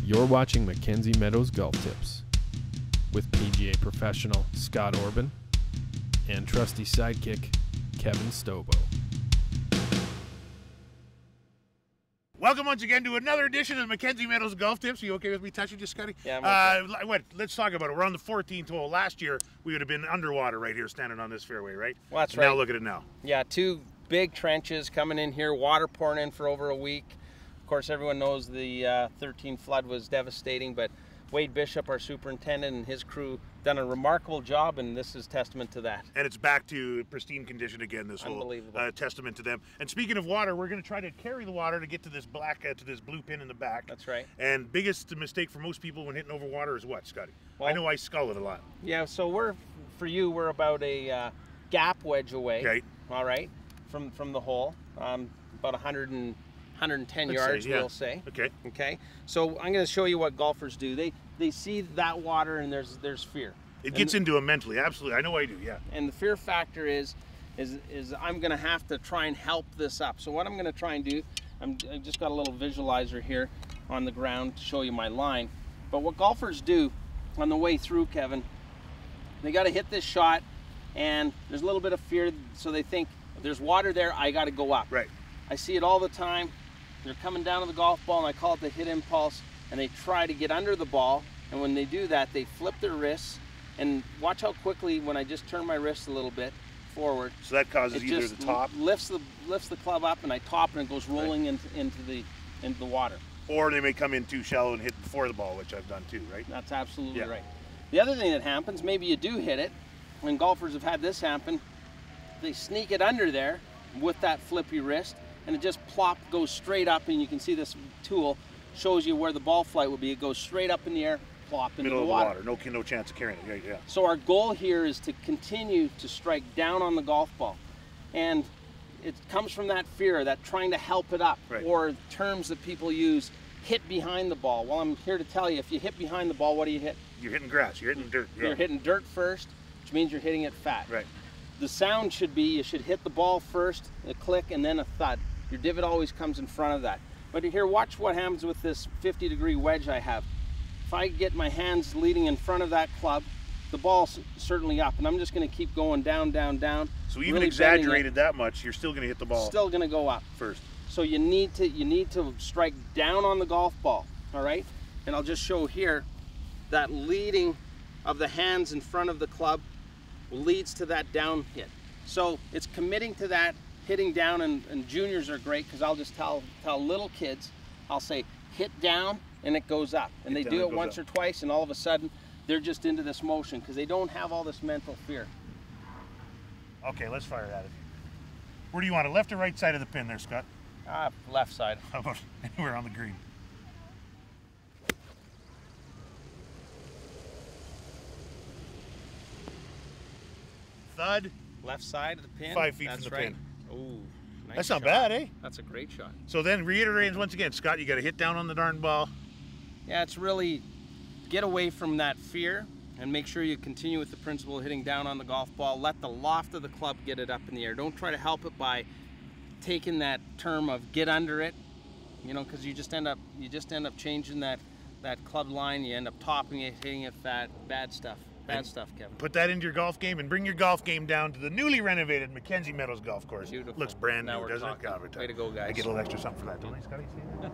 You're watching Mackenzie Meadows Golf Tips with PGA professional Scott Orban and trusty sidekick Kevin Stobo. Welcome once again to another edition of Mackenzie Meadows Golf Tips. Are you okay with me touching you, Scotty? Yeah, I'm okay. Let's talk about it. We're on the 14th hole. Last year, we would have been underwater right here standing on this fairway, right? Well, that's right. right. Now look at it now. Yeah, two big trenches coming in here, water pouring in for over a week. Of course, everyone knows the 13 flood was devastating, but Wade Bishop, our superintendent, and his crew done a remarkable job, and this is testament to that. And it's back to pristine condition again, this whole Unbelievable. testament to them. And speaking of water, we're going to try to carry the water to get to this to this blue pin in the back. That's right. And biggest mistake for most people when hitting over water is what, Scotty? Well, I know I scull it a lot. Yeah, so we're about a gap wedge away. Okay. All right, from the hole, about 110 Let's yards, say, yeah. we'll say. Okay. Okay. So I'm going to show you what golfers do. They see that water and there's fear. It gets into them mentally, absolutely. I know I do, yeah. And the fear factor is I'm going to have to try and help this up. So what I'm going to try and do, I just got a little visualizer here on the ground to show you my line. But what golfers do on the way through, Kevin, they got to hit this shot, and there's a little bit of fear, so they think there's water there, I got to go up. Right. I see it all the time. They're coming down to the golf ball, and I call it the hit impulse, and they try to get under the ball, and when they do that, they flip their wrists, and watch how quickly, when I just turn my wrists a little bit forward, So that causes it either just the top, lifts the club up, and I top, and it goes rolling into the water. or they may come in too shallow and hit before the ball, which I've done too, right? That's absolutely Yeah. right. The other thing that happens, maybe you do hit it, when golfers have had this happen, they sneak it under there with that flippy wrist, and it just goes straight up, and you can see this tool shows you where the ball flight would be. It goes straight up in the air, plop into Middle the of water. the water, no chance of carrying it, yeah. So our goal here is to continue to strike down on the golf ball. And it comes from that fear, that trying to help it up, Right. or terms that people use, hit behind the ball. Well, I'm here to tell you, if you hit behind the ball, what do you hit? You're hitting grass, you're hitting dirt. Yeah. You're hitting dirt first, which means you're hitting it fat. Right. The sound should be, you should hit the ball first, a click, and then a thud. Your divot always comes in front of that. But here, watch what happens with this 50-degree wedge I have. If I get my hands leading in front of that club, the ball's certainly up, and I'm just going to keep going down, down, down. So even really exaggerated that much, you're still going to hit the ball still going to go up. first. So you need to strike down on the golf ball, all right? And I'll just show here that leading of the hands in front of the club leads to that down hit. So it's committing to that, hitting down, and juniors are great because I'll just tell little kids, I'll say hit down and it goes up. And Hit they down, do it it goes once up. or twice, and all of a sudden they're just into this motion because they don't have all this mental fear. Okay, let's fire at it. Where do you want it, left or right side of the pin there, Scott? Left side. How about anywhere on the green? Thud. Left side of the pin. 5 feet That's from the right. pin. Ooh, nice That's not shot. bad, eh? That's a great shot. So then reiterating once again, Scott, you got to hit down on the darn ball. Yeah, it's really get away from that fear and make sure you continue with the principle of hitting down on the golf ball. Let the loft of the club get it up in the air. Don't try to help it by taking that term of get under it, you know, because you just end up changing that club line. You end up topping it, hitting it fat. Bad stuff. Bad stuff, Kevin. Put that into your golf game and bring your golf game down to the newly renovated Mackenzie Meadows Golf Course. Beautiful. Looks brand Now new, we're doesn't it? talking. God, Way to go, guys. I get a little extra something for that, don't I, Scotty? See?